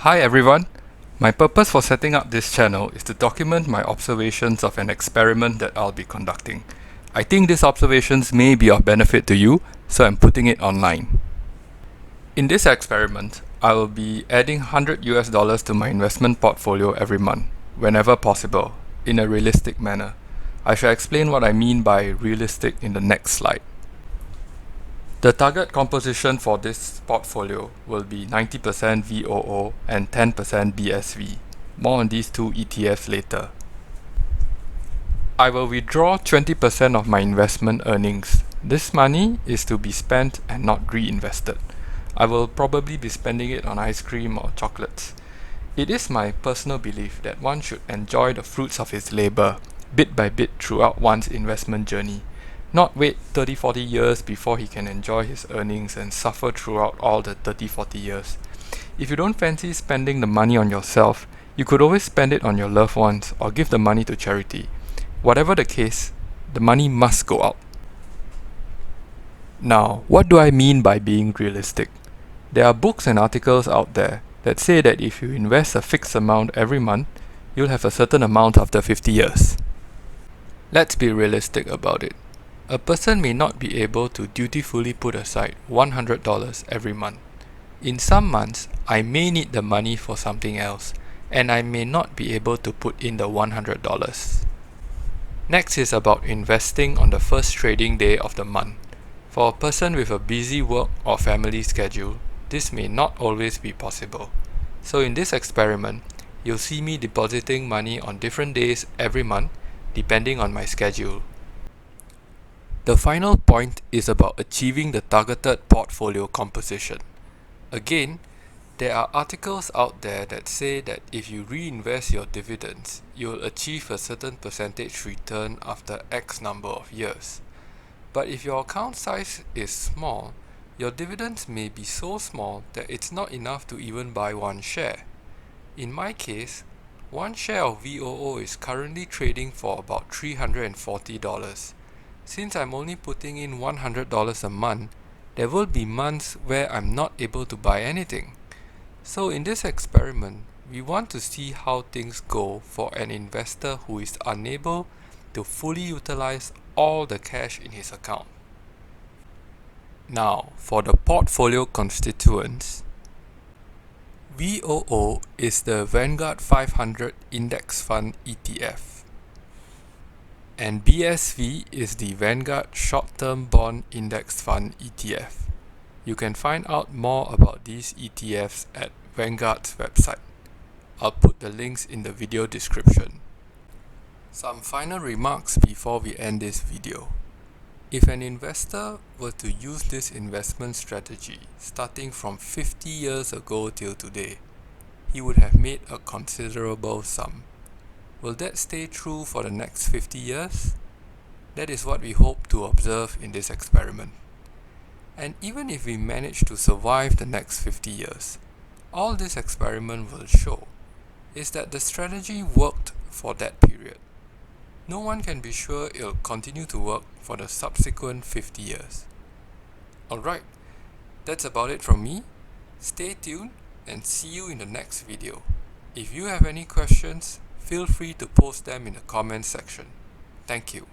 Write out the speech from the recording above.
Hi everyone! My purpose for setting up this channel is to document my observations of an experiment that I'll be conducting. I think these observations may be of benefit to you, so I'm putting it online. In this experiment, I will be adding $100 to my investment portfolio every month, whenever possible, in a realistic manner. I shall explain what I mean by realistic in the next slide. The target composition for this portfolio will be 90% VOO and 10% BSV. More on these two ETFs later. I will withdraw 20% of my investment earnings. This money is to be spent and not reinvested. I will probably be spending it on ice cream or chocolates. It is my personal belief that one should enjoy the fruits of his labor, bit by bit throughout one's investment journey. Not wait 30-40 years before he can enjoy his earnings and suffer throughout all the 30-40 years. If you don't fancy spending the money on yourself, you could always spend it on your loved ones or give the money to charity. Whatever the case, the money must go out. Now, what do I mean by being realistic? There are books and articles out there that say that if you invest a fixed amount every month, you'll have a certain amount after 50 years. Let's be realistic about it. A person may not be able to dutifully put aside $100 every month. In some months, I may need the money for something else, and I may not be able to put in the $100. Next is about investing on the first trading day of the month. For a person with a busy work or family schedule, this may not always be possible. So in this experiment, you'll see me depositing money on different days every month, depending on my schedule. The final point is about achieving the targeted portfolio composition. Again, there are articles out there that say that if you reinvest your dividends, you'll achieve a certain percentage return after X number of years. But if your account size is small, your dividends may be so small that it's not enough to even buy one share. In my case, one share of VOO is currently trading for about $340. Since I'm only putting in $100 a month, there will be months where I'm not able to buy anything. So in this experiment, we want to see how things go for an investor who is unable to fully utilize all the cash in his account. Now, for the portfolio constituents, VOO is the Vanguard 500 Index Fund ETF. And BSV is the Vanguard Short-Term Bond Index Fund ETF. You can find out more about these ETFs at Vanguard's website. I'll put the links in the video description. Some final remarks before we end this video. If an investor were to use this investment strategy starting from 50 years ago till today, he would have made a considerable sum. Will that stay true for the next 50 years? That is what we hope to observe in this experiment. And even if we manage to survive the next 50 years, all this experiment will show is that the strategy worked for that period. No one can be sure it'll continue to work for the subsequent 50 years. Alright, that's about it from me. Stay tuned and see you in the next video. If you have any questions, feel free to post them in the comments section. Thank you.